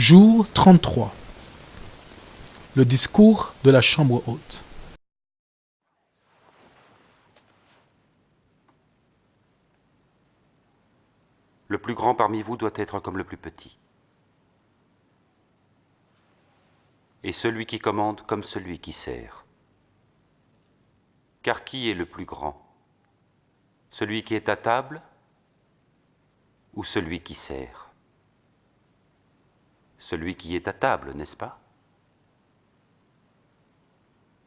Jour 33. Le discours de la chambre haute. Le plus grand parmi vous doit être comme le plus petit. Et celui qui commande comme celui qui sert. Car qui est le plus grand? Celui qui est à table ou celui qui sert? Celui qui est à table, n'est-ce pas?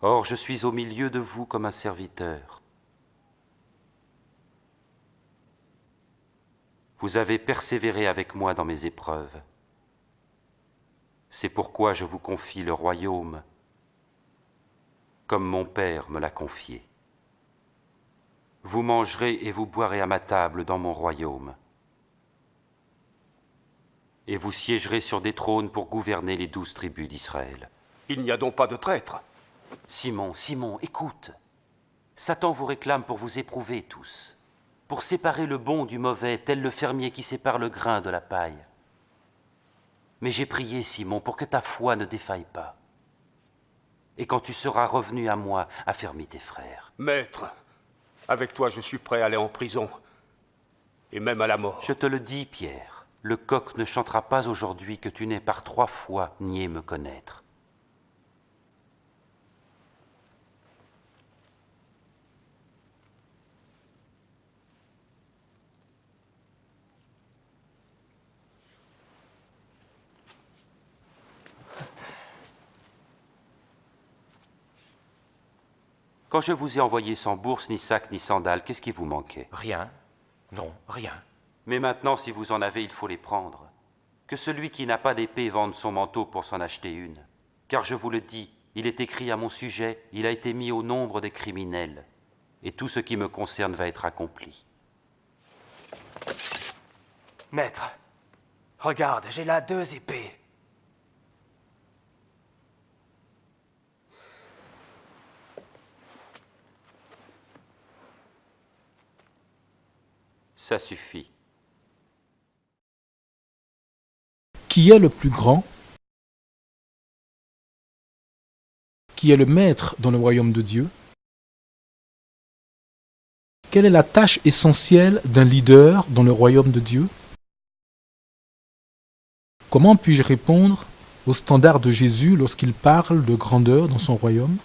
Or, je suis au milieu de vous comme un serviteur. Vous avez persévéré avec moi dans mes épreuves. C'est pourquoi je vous confie le royaume, comme mon Père me l'a confié. Vous mangerez et vous boirez à ma table dans mon royaume. Et vous siégerez sur des trônes pour gouverner les 12 tribus d'Israël. Il n'y a donc pas de traître. Simon, écoute. Satan vous réclame pour vous éprouver tous, pour séparer le bon du mauvais, tel le fermier qui sépare le grain de la paille. Mais j'ai prié, Simon, pour que ta foi ne défaille pas. Et quand tu seras revenu à moi, affermis tes frères. Maître, avec toi je suis prêt à aller en prison, et même à la mort. Je te le dis, Pierre, le coq ne chantera pas aujourd'hui que tu n'aies par 3 fois nié me connaître. Quand je vous ai envoyé sans bourse, ni sac, ni sandales, qu'est-ce qui vous manquait? Rien. Non, rien. Mais maintenant, si vous en avez, il faut les prendre. Que celui qui n'a pas d'épée vende son manteau pour s'en acheter une. Car je vous le dis, il est écrit à mon sujet, il a été mis au nombre des criminels. Et tout ce qui me concerne va être accompli. Maître, regarde, j'ai là 2 épées. Ça suffit. Qui est le plus grand? Qui est le maître dans le royaume de Dieu? Quelle est la tâche essentielle d'un leader dans le royaume de Dieu? Comment puis-je répondre au standard de Jésus lorsqu'il parle de grandeur dans son royaume?